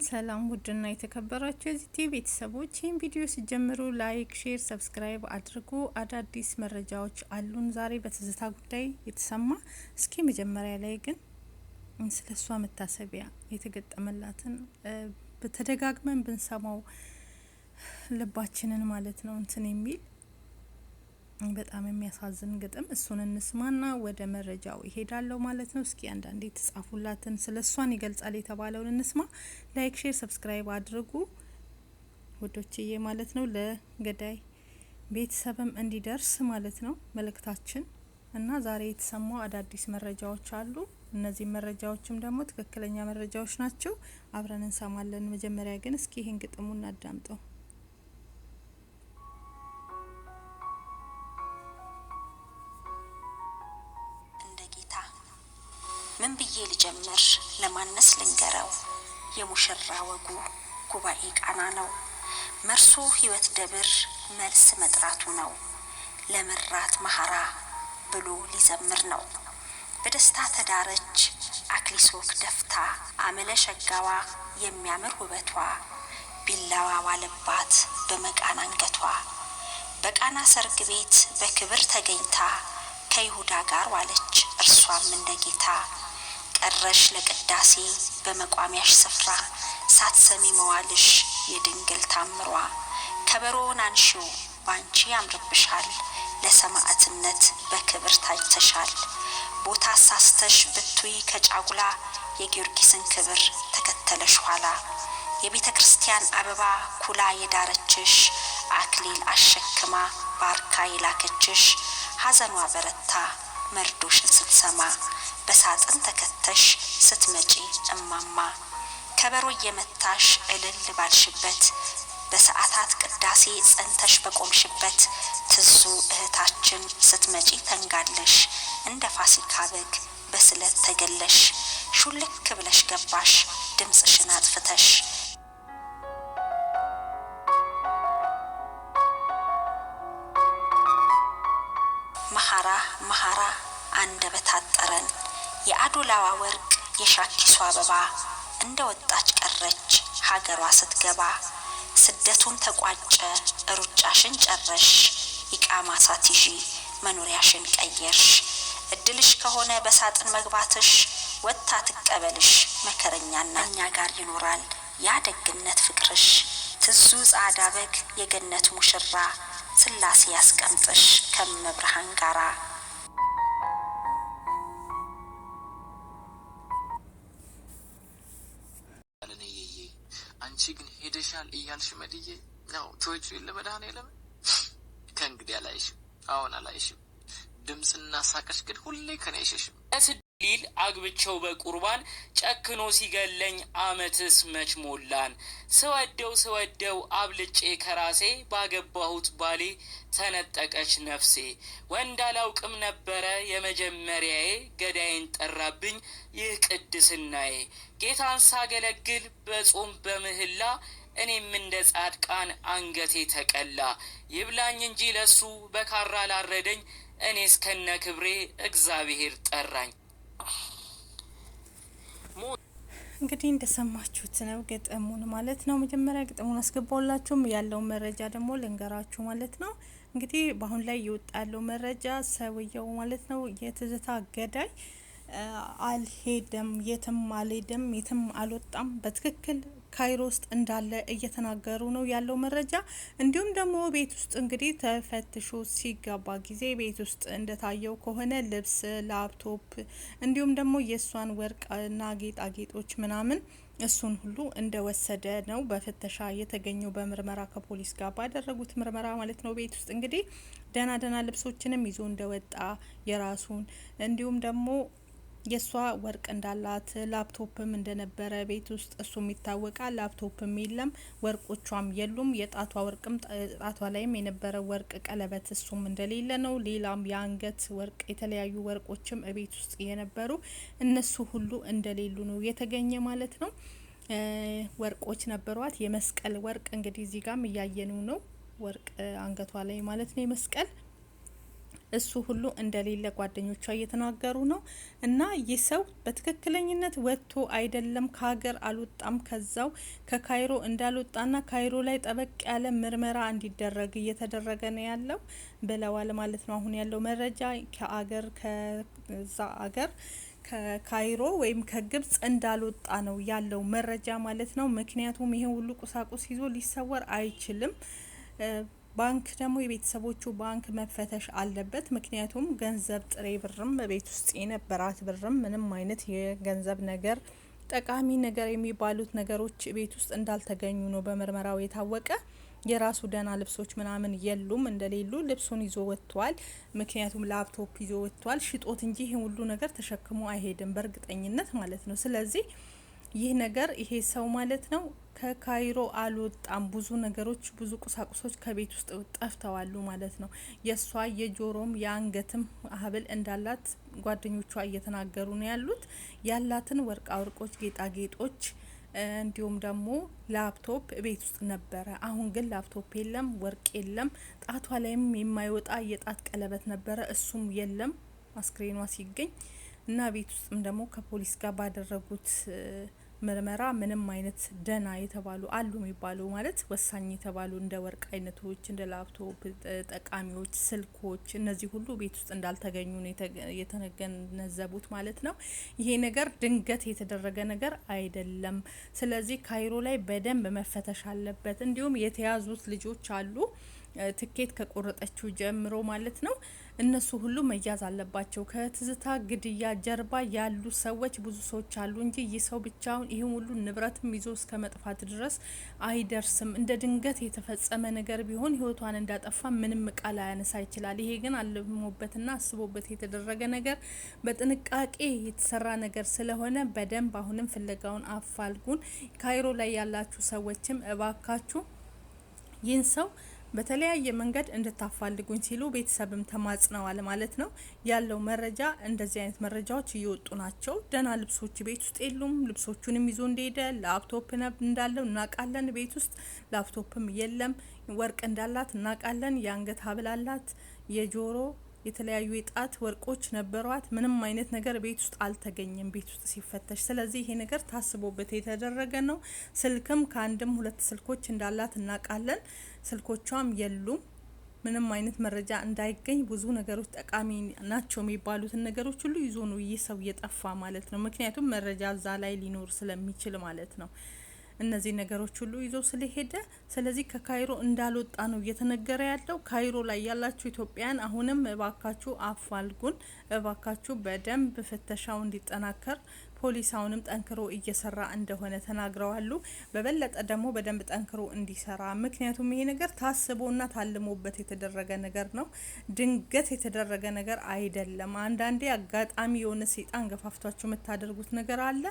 ሰላም ውድና የተከበራችሁ የዚህ ቲቪ ቤተሰቦች ይህን ቪዲዮ ሲጀምሩ ላይክ፣ ሼር፣ ሰብስክራይብ አድርጉ። አዳዲስ መረጃዎች አሉን ዛሬ በትዝታ ጉዳይ የተሰማ። እስኪ መጀመሪያ ላይ ግን ስለሷ መታሰቢያ የተገጠመላትን በተደጋግመን ብንሰማው ልባችንን ማለት ነው እንትን የሚል በጣም የሚያሳዝን ግጥም እሱን እንስማና ወደ መረጃው ይሄዳለሁ ማለት ነው። እስኪ አንዳንዴ ተጻፉላትን ስለሷን ይገልጻል የተባለውን እንስማ። ላይክ፣ ሼር፣ ሰብስክራይብ አድርጉ ውዶችዬ ማለት ነው። ለገዳይ ቤተሰብም እንዲደርስ ማለት ነው መልእክታችን እና ዛሬ የተሰሙ አዳዲስ መረጃዎች አሉ። እነዚህ መረጃዎችም ደግሞ ትክክለኛ መረጃዎች ናቸው። አብረን እንሰማለን። መጀመሪያ ግን እስኪ ይሄን ግጥሙን እናዳምጠው። ምን ብዬ ልጀምር ለማነስ ልንገረው የሙሽራ ወጉ ጉባኤ ቃና ነው። መርሶ ህይወት ደብር መልስ መጥራቱ ነው። ለመራት መሐራ ብሎ ሊዘምር ነው። በደስታ ተዳረች አክሊሶክ ደፍታ አመለ ሸጋዋ የሚያምር ውበቷ ቢላዋ ዋለባት በመቃን አንገቷ። በቃና ሰርግ ቤት በክብር ተገኝታ ከይሁዳ ጋር ዋለች እርሷም እንደ ጌታ። ቀረሽ ለቅዳሴ በመቋሚያሽ ስፍራ ሳትሰሚ መዋልሽ የድንግል ታምሯ። ከበሮውን አንሺው ባንቺ ያምርብሻል ለሰማዕትነት በክብር ታጭተሻል። ቦታ ሳስተሽ ብትይ ከጫጉላ የጊዮርጊስን ክብር ተከተለሽ ኋላ። የቤተ ክርስቲያን አበባ ኩላ የዳረችሽ አክሊል አሸክማ ባርካ የላከችሽ። ሐዘኗ በረታ መርዶሽን ስትሰማ በሳጥን ተከተሽ ስትመጪ እማማ። ከበሮ እየመታሽ እልል ባልሽበት በሰዓታት ቅዳሴ ጸንተሽ በቆምሽበት ትዙ እህታችን ስትመጪ ተንጋለሽ እንደ ፋሲካ በግ በስለት ተገለሽ። ሹልክ ብለሽ ገባሽ ድምጽሽን አጥፍተሽ። መሐራ መሐራ አንደበት አጠረን የአዶላዋ ወርቅ የሻኪሷ አበባ። እንደ ወጣች ቀረች ሀገሯ ስትገባ። ስደቱን ተቋጨ ሩጫሽን ጨረሽ ኢቃማ ሳትይዢ መኖሪያሽን ቀየርሽ። እድልሽ ከሆነ በሳጥን መግባትሽ ወጥታ ትቀበልሽ መከረኛና እኛ ጋር ይኖራል ያ ደግነት ፍቅርሽ። ትዙ ጻዕዳ በግ የገነት ሙሽራ ስላሴ ያስቀምጥሽ ከመብርሃን ጋራ። አንቺ ግን ሄደሻል እያልሽ መድዬ ነው ተወጪ ለመድኃኔዓለም። ከእንግዲህ አላይሽም፣ አሁን አላይሽም። ድምጽና ሳቅሽ ግን ሁሌ ከኔ አይሸሽም። ሊል አግብቸው በቁርባን ጨክኖ ሲገለኝ አመትስ መች ሞላን። ስወደው አብልጬ ከራሴ ባገባሁት ባሌ ተነጠቀች ነፍሴ። ወንድ አላውቅም ነበረ የመጀመሪያዬ ገዳይን ጠራብኝ ይህ ቅድስናዬ። ጌታን ሳገለግል በጾም በምህላ እኔም እንደ ጻድቃን አንገቴ ተቀላ። ይብላኝ እንጂ ለሱ በካራ ላረደኝ እኔ እስከነ ክብሬ እግዚአብሔር ጠራኝ። እንግዲህ እንደሰማችሁት ነው ግጥሙን ማለት ነው። መጀመሪያ ግጥሙን አስገባውላችሁም ያለውን መረጃ ደግሞ ልንገራችሁ ማለት ነው። እንግዲህ በአሁን ላይ እየወጣ ያለው መረጃ ሰውየው ማለት ነው የትዝታ ገዳይ አልሄደም፣ የትም አልሄደም፣ የትም አልወጣም፣ በትክክል ካይሮ ውስጥ እንዳለ እየተናገሩ ነው ያለው መረጃ። እንዲሁም ደግሞ ቤት ውስጥ እንግዲህ ተፈትሾ ሲገባ ጊዜ ቤት ውስጥ እንደታየው ከሆነ ልብስ፣ ላፕቶፕ እንዲሁም ደግሞ የእሷን ወርቅና ጌጣጌጦች ምናምን እሱን ሁሉ እንደወሰደ ነው በፍተሻ የተገኘው በምርመራ ከፖሊስ ጋር ባደረጉት ምርመራ ማለት ነው። ቤት ውስጥ እንግዲህ ደህና ልብሶችንም ይዞ እንደወጣ የራሱን እንዲሁም ደግሞ የሷ ወርቅ እንዳላት ላፕቶፕም እንደነበረ ቤት ውስጥ እሱም ይታወቃል። ላፕቶፕም የለም፣ ወርቆቿም የሉም። የጣቷ ወርቅም ጣቷ ላይም የነበረ ወርቅ ቀለበት እሱም እንደሌለ ነው። ሌላም የአንገት ወርቅ የተለያዩ ወርቆችም ቤት ውስጥ የነበሩ እነሱ ሁሉ እንደሌሉ ነው የተገኘ ማለት ነው። ወርቆች ነበሯት። የመስቀል ወርቅ እንግዲህ እዚህ ጋም እያየኑ ነው። ወርቅ አንገቷ ላይ ማለት ነው የመስቀል እሱ ሁሉ እንደሌለ ጓደኞቿ እየተናገሩ ነው። እና ይህ ሰው በትክክለኝነት ወጥቶ አይደለም ከሀገር አልወጣም፣ ከዛው ከካይሮ እንዳልወጣና ካይሮ ላይ ጠበቅ ያለ ምርመራ እንዲደረግ እየተደረገ ነው ያለው ብለዋል ማለት ነው። አሁን ያለው መረጃ ከዛ አገር ከካይሮ ወይም ከግብጽ እንዳልወጣ ነው ያለው መረጃ ማለት ነው። ምክንያቱም ይሄ ሁሉ ቁሳቁስ ይዞ ሊሰወር አይችልም። ባንክ ደግሞ የቤተሰቦቹ ባንክ መፈተሽ አለበት። ምክንያቱም ገንዘብ ጥሬ ብርም በቤት ውስጥ የነበራት ብርም ምንም አይነት የገንዘብ ነገር ጠቃሚ ነገር የሚባሉት ነገሮች ቤት ውስጥ እንዳልተገኙ ነው በምርመራው የታወቀ። የራሱ ደህና ልብሶች ምናምን የሉም፣ እንደሌሉ ልብሱን ይዞ ወጥቷል። ምክንያቱም ላፕቶፕ ይዞ ወጥቷል ሽጦት እንጂ ይሄ ሁሉ ነገር ተሸክሞ አይሄድም በእርግጠኝነት ማለት ነው። ስለዚህ ይህ ነገር ይሄ ሰው ማለት ነው ከካይሮ አልወጣም። ብዙ ነገሮች ብዙ ቁሳቁሶች ከቤት ውስጥ ጠፍተዋሉ ማለት ነው። የእሷ የጆሮም የአንገትም ሀብል እንዳላት ጓደኞቿ እየተናገሩ ነው ያሉት። ያላትን ወርቃ ወርቆች፣ ጌጣጌጦች እንዲሁም ደግሞ ላፕቶፕ ቤት ውስጥ ነበረ። አሁን ግን ላፕቶፕ የለም፣ ወርቅ የለም። ጣቷ ላይም የማይወጣ የጣት ቀለበት ነበረ፣ እሱም የለም አስክሬኗ ሲገኝ እና ቤት ውስጥም ደግሞ ከፖሊስ ጋር ባደረጉት ምርመራ ምንም አይነት ደህና የተባሉ አሉ የሚባሉ ማለት ወሳኝ የተባሉ እንደ ወርቅ አይነቶች፣ እንደ ላፕቶፕ ጠቃሚዎች፣ ስልኮች እነዚህ ሁሉ ቤት ውስጥ እንዳልተገኙ ነው የተገነዘቡት ማለት ነው። ይሄ ነገር ድንገት የተደረገ ነገር አይደለም። ስለዚህ ካይሮ ላይ በደንብ መፈተሽ አለበት። እንዲሁም የተያዙት ልጆች አሉ ትኬት ከቆረጠችው ጀምሮ ማለት ነው። እነሱ ሁሉ መያዝ አለባቸው። ከትዝታ ግድያ ጀርባ ያሉ ሰዎች ብዙ ሰዎች አሉ እንጂ ይህ ሰው ብቻውን ይህን ሁሉ ንብረትም ይዞ እስከ መጥፋት ድረስ አይደርስም። እንደ ድንገት የተፈጸመ ነገር ቢሆን ህይወቷን እንዳጠፋ ምንም ቃል ያነሳ ይችላል። ይሄ ግን አልሞበትና አስቦበት የተደረገ ነገር በጥንቃቄ የተሰራ ነገር ስለሆነ በደንብ አሁንም ፍለጋውን አፋልጉን። ካይሮ ላይ ያላችሁ ሰዎችም እባካችሁ ይህን ሰው በተለያየ መንገድ እንድታፋልጉኝ ሲሉ ቤተሰብም ተማጽነዋል ማለት ነው። ያለው መረጃ እንደዚህ አይነት መረጃዎች እየወጡ ናቸው። ደህና ልብሶች ቤት ውስጥ የሉም። ልብሶቹንም ይዞ እንደሄደ ላፕቶፕ እንዳለው እናውቃለን። ቤት ውስጥ ላፕቶፕም የለም። ወርቅ እንዳላት እናውቃለን። የአንገት ሀብል አላት፣ የጆሮ የተለያዩ የጣት ወርቆች ነበሯት። ምንም አይነት ነገር ቤት ውስጥ አልተገኘም ቤት ውስጥ ሲፈተሽ። ስለዚህ ይሄ ነገር ታስቦበት የተደረገ ነው። ስልክም ከአንድም ሁለት ስልኮች እንዳላት እናውቃለን። ስልኮቿም የሉም። ምንም አይነት መረጃ እንዳይገኝ ብዙ ነገሮች ጠቃሚ ናቸው የሚባሉትን ነገሮች ሁሉ ይዞ ነው ይህ ሰው እየጠፋ ማለት ነው። ምክንያቱም መረጃ እዛ ላይ ሊኖር ስለሚችል ማለት ነው። እነዚህ ነገሮች ሁሉ ይዞ ስለሄደ ስለዚህ ከካይሮ እንዳልወጣ ነው እየተነገረ ያለው። ካይሮ ላይ ያላችሁ ኢትዮጵያን አሁንም እባካችሁ አፋልጉን፣ እባካችሁ በደንብ ፍተሻው እንዲጠናከር ፖሊስ አሁንም ጠንክሮ እየሰራ እንደሆነ ተናግረዋሉ። በበለጠ ደግሞ በደንብ ጠንክሮ እንዲሰራ፣ ምክንያቱም ይሄ ነገር ታስቦና ታልሞበት የተደረገ ነገር ነው። ድንገት የተደረገ ነገር አይደለም። አንዳንዴ አጋጣሚ የሆነ ሰይጣን ገፋፍቷችሁ የምታደርጉት ነገር አለ።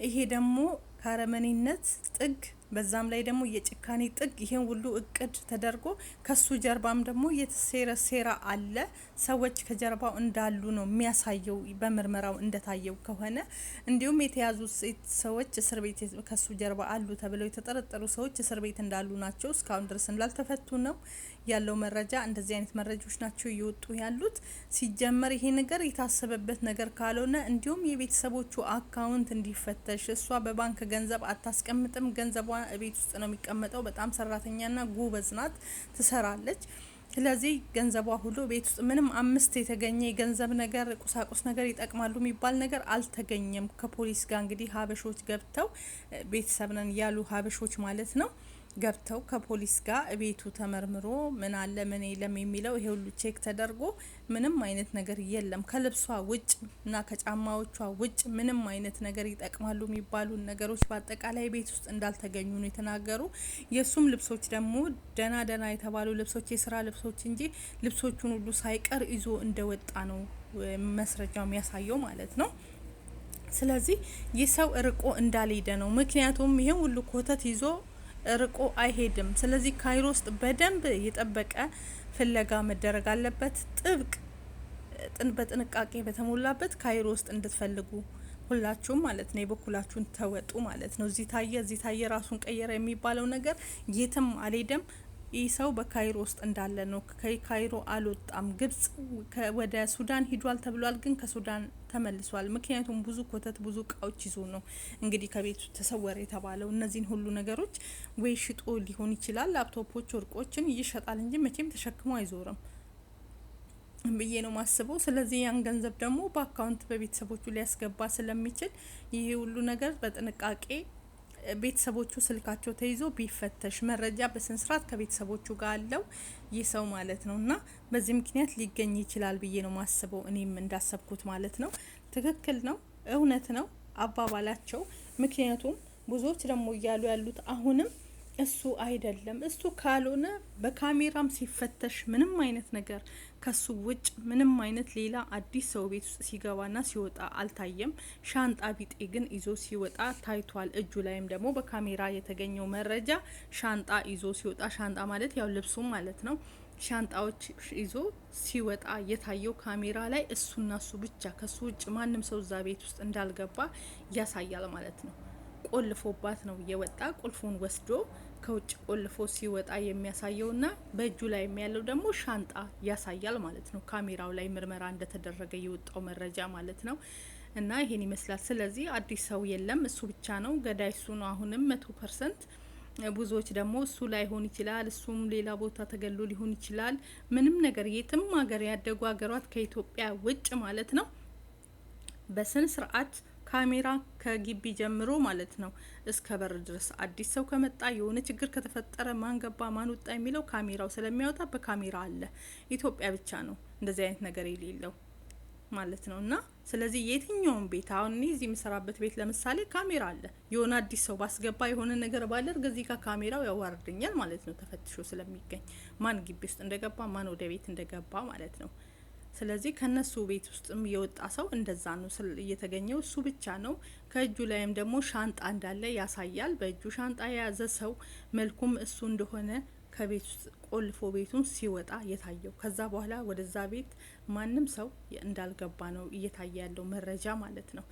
ይሄ ደግሞ ካረመኔነት ጥግ፣ በዛም ላይ ደግሞ የጭካኔ ጥግ። ይሄን ሁሉ እቅድ ተደርጎ ከሱ ጀርባም ደግሞ የተሴረ ሴራ አለ። ሰዎች ከጀርባው እንዳሉ ነው የሚያሳየው በምርመራው እንደታየው ከሆነ። እንዲሁም የተያዙ ሰዎች እስር ቤት ከሱ ጀርባ አሉ ተብለው የተጠረጠሩ ሰዎች እስር ቤት እንዳሉ ናቸው። እስካሁን ድረስ እንዳልተፈቱ ነው ያለው መረጃ። እንደዚህ አይነት መረጃዎች ናቸው እየወጡ ያሉት። ሲጀመር ይሄ ነገር የታሰበበት ነገር ካልሆነ እንዲሁም የቤተሰቦቹ አካውንት እንዲፈተሽ። እሷ በባንክ ገንዘብ አታስቀምጥም፣ ገንዘቧ ቤት ውስጥ ነው የሚቀመጠው። በጣም ሰራተኛና ጎበዝ ናት፣ ትሰራለች። ስለዚህ ገንዘቧ ሁሉ ቤት ውስጥ ምንም 5 የተገኘ የገንዘብ ነገር ቁሳቁስ ነገር ይጠቅማሉ የሚባል ነገር አልተገኘም። ከፖሊስ ጋር እንግዲህ ሀበሾች ገብተው ቤተሰብ ነን ያሉ ሀበሾች ማለት ነው ገብተው ከፖሊስ ጋር ቤቱ ተመርምሮ ምን አለ ምን የለም የሚለው ይሄ ሁሉ ቼክ ተደርጎ ምንም አይነት ነገር የለም። ከልብሷ ውጭ እና ከጫማዎቿ ውጭ ምንም አይነት ነገር ይጠቅማሉ የሚባሉ ነገሮች በአጠቃላይ ቤት ውስጥ እንዳልተገኙ ነው የተናገሩ። የሱም ልብሶች ደግሞ ደና የተባሉ ልብሶች፣ የስራ ልብሶች እንጂ ልብሶቹን ሁሉ ሳይቀር ይዞ እንደወጣ ነው መስረጃው የሚያሳየው ማለት ነው። ስለዚህ ይህ ሰው ርቆ እንዳልሄደ ነው። ምክንያቱም ይሄን ሁሉ ኮተት ይዞ ርቆ አይሄድም። ስለዚህ ካይሮ ውስጥ በደንብ የጠበቀ ፍለጋ መደረግ አለበት። ጥብቅ በጥንቃቄ በተሞላበት ካይሮ ውስጥ እንድትፈልጉ ሁላችሁም ማለት ነው የበኩላችሁን ተወጡ ማለት ነው። እዚህ ታየ ራሱን ቀየረ የሚባለው ነገር የትም አልሄደም። ይህ ሰው በካይሮ ውስጥ እንዳለ ነው። ከካይሮ አልወጣም። ግብጽ ወደ ሱዳን ሂዷል ተብሏል፣ ግን ከሱዳን ተመልሷል። ምክንያቱም ብዙ ኮተት ብዙ እቃዎች ይዞ ነው እንግዲህ ከቤቱ ተሰወረ የተባለው። እነዚህን ሁሉ ነገሮች ወይ ሽጦ ሊሆን ይችላል፣ ላፕቶፖች፣ ወርቆችን ይሸጣል እንጂ መቼም ተሸክሞ አይዞርም ብዬ ነው ማስበው። ስለዚህ ያን ገንዘብ ደግሞ በአካውንት በቤተሰቦቹ ሊያስገባ ስለሚችል ይሄ ሁሉ ነገር በጥንቃቄ ቤተሰቦቹ ስልካቸው ተይዞ ቢፈተሽ መረጃ በስነስርዓት ከቤተሰቦቹ ጋር አለው ይህ ሰው ማለት ነው። እና በዚህ ምክንያት ሊገኝ ይችላል ብዬ ነው ማስበው፣ እኔም እንዳሰብኩት ማለት ነው። ትክክል ነው፣ እውነት ነው አባባላቸው። ምክንያቱም ብዙዎች ደግሞ እያሉ ያሉት አሁንም እሱ አይደለም፣ እሱ ካልሆነ በካሜራም ሲፈተሽ ምንም አይነት ነገር ከሱ ውጭ ምንም አይነት ሌላ አዲስ ሰው ቤት ውስጥ ሲገባና ሲወጣ አልታየም። ሻንጣ ቢጤ ግን ይዞ ሲወጣ ታይቷል። እጁ ላይም ደግሞ በካሜራ የተገኘው መረጃ ሻንጣ ይዞ ሲወጣ፣ ሻንጣ ማለት ያው ልብሱ ማለት ነው። ሻንጣዎች ይዞ ሲወጣ የታየው ካሜራ ላይ እሱና እሱ ብቻ፣ ከሱ ውጭ ማንም ሰው እዛ ቤት ውስጥ እንዳልገባ ያሳያል ማለት ነው። ቆልፎባት ነው የወጣ። ቁልፉን ወስዶ ከውጭ ቆልፎ ሲወጣ የሚያሳየውና በእጁ ላይ ያለው ደግሞ ሻንጣ ያሳያል ማለት ነው። ካሜራው ላይ ምርመራ እንደተደረገ የወጣው መረጃ ማለት ነው። እና ይሄን ይመስላል። ስለዚህ አዲስ ሰው የለም፣ እሱ ብቻ ነው ገዳይ፣ እሱ ነው አሁንም 100%። ብዙዎች ደግሞ እሱ ላይሆን ይችላል፣ እሱም ሌላ ቦታ ተገሎ ሊሆን ይችላል። ምንም ነገር የትም ሀገር ያደጉ ሀገሯት ከኢትዮጵያ ውጭ ማለት ነው በስነ ስርዓት ካሜራ ከግቢ ጀምሮ ማለት ነው እስከ በር ድረስ አዲስ ሰው ከመጣ የሆነ ችግር ከተፈጠረ ማን ገባ ማን ወጣ የሚለው ካሜራው ስለሚያወጣ በካሜራ አለ። ኢትዮጵያ ብቻ ነው እንደዚህ አይነት ነገር የሌለው ማለት ነው። እና ስለዚህ የትኛውም ቤት አሁን እኔ እዚህ የምሰራበት ቤት ለምሳሌ ካሜራ አለ። የሆነ አዲስ ሰው ባስገባ የሆነ ነገር ባደርግ እዚህ ጋር ካሜራው ያዋርደኛል ማለት ነው፣ ተፈትሾ ስለሚገኝ ማን ግቢ ውስጥ እንደገባ ማን ወደ ቤት እንደገባ ማለት ነው። ስለዚህ ከነሱ ቤት ውስጥም የወጣ ሰው እንደዛ ነው እየተገኘው እሱ ብቻ ነው። ከእጁ ላይም ደግሞ ሻንጣ እንዳለ ያሳያል። በእጁ ሻንጣ የያዘ ሰው መልኩም እሱ እንደሆነ ከቤት ውስጥ ቆልፎ ቤቱን ሲወጣ የታየው። ከዛ በኋላ ወደዛ ቤት ማንም ሰው እንዳልገባ ነው እየታየ ያለው መረጃ ማለት ነው።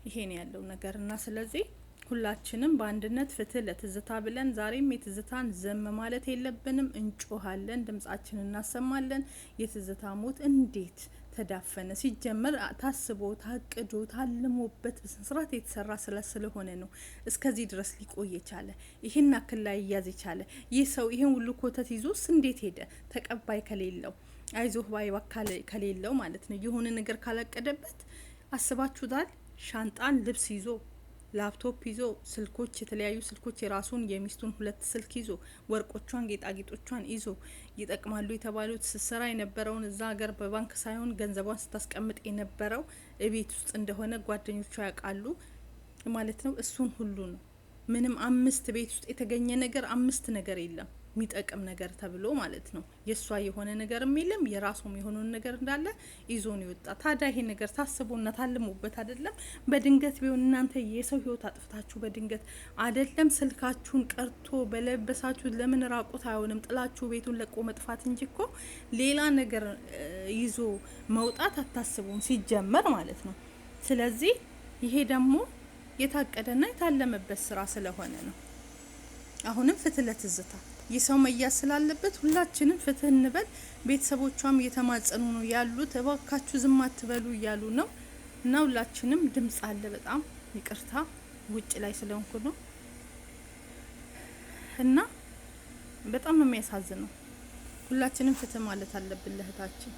ይሄን ያለው ነገር እና ስለዚህ ሁላችንም በአንድነት ፍትህ ለትዝታ ብለን ዛሬም የትዝታን ዘም ማለት የለብንም። እንጮሃለን፣ ድምጻችን እናሰማለን። የትዝታ ሞት እንዴት ተዳፈነ? ሲጀመር ታስቦ ታቅዶ ታልሞበት በስንስራት የተሰራ ስለሆነ ነው እስከዚህ ድረስ ሊቆይ የቻለ። ይሄን አክል ላይ ያዝ የቻለ ይህ ሰው ይሄን ሁሉ ኮተት ይዞስ እንዴት ሄደ? ተቀባይ ከሌለው አይዞህ ባይ ከሌለው ማለት ነው የሆነ ነገር ካላቀደበት አስባችሁታል? ሻንጣን ልብስ ይዞ ላፕቶፕ ይዞ ስልኮች፣ የተለያዩ ስልኮች፣ የራሱን የሚስቱን 2 ስልክ ይዞ ወርቆቿን ጌጣጌጦቿን ይዞ ይጠቅማሉ የተባሉት ስራ የነበረውን እዛ ሀገር በባንክ ሳይሆን ገንዘቧን ስታስቀምጥ የነበረው እቤት ውስጥ እንደሆነ ጓደኞቿ ያውቃሉ ማለት ነው። እሱን ሁሉ ነው ምንም 5 ቤት ውስጥ የተገኘ ነገር 5 ነገር የለም የሚጠቅም ነገር ተብሎ ማለት ነው። የሷ የሆነ ነገርም የለም፣ የራሱም የሆነውን ነገር እንዳለ ይዞ ነው የወጣ። ታዲያ ይሄ ነገር ታስቦና ታልሞበት አይደለም? በድንገት ቢሆን እናንተ የሰው ህይወት አጥፍታችሁ በድንገት አይደለም ስልካችሁን ቀርቶ በለበሳችሁ ለምን ራቁት አይሆንም ጥላችሁ ቤቱን ለቆ መጥፋት እንጂ እኮ ሌላ ነገር ይዞ መውጣት አታስቡም ሲጀመር ማለት ነው። ስለዚህ ይሄ ደግሞ የታቀደና የታለመበት ስራ ስለሆነ ነው። አሁንም ፍትህ ለትዝታ የሰው መያዝ ስላለበት ሁላችንም ፍትህ እንበል። ቤተሰቦቿም እየተማጸኑ ነው ያሉት፣ እባካችሁ ዝም አትበሉ እያሉ ነው። እና ሁላችንም ድምጽ አለ። በጣም ይቅርታ ውጭ ላይ ስለሆንኩ ነው። እና በጣም ነው የሚያሳዝነው። ሁላችንም ፍትህ ማለት አለብን ለእህታችን።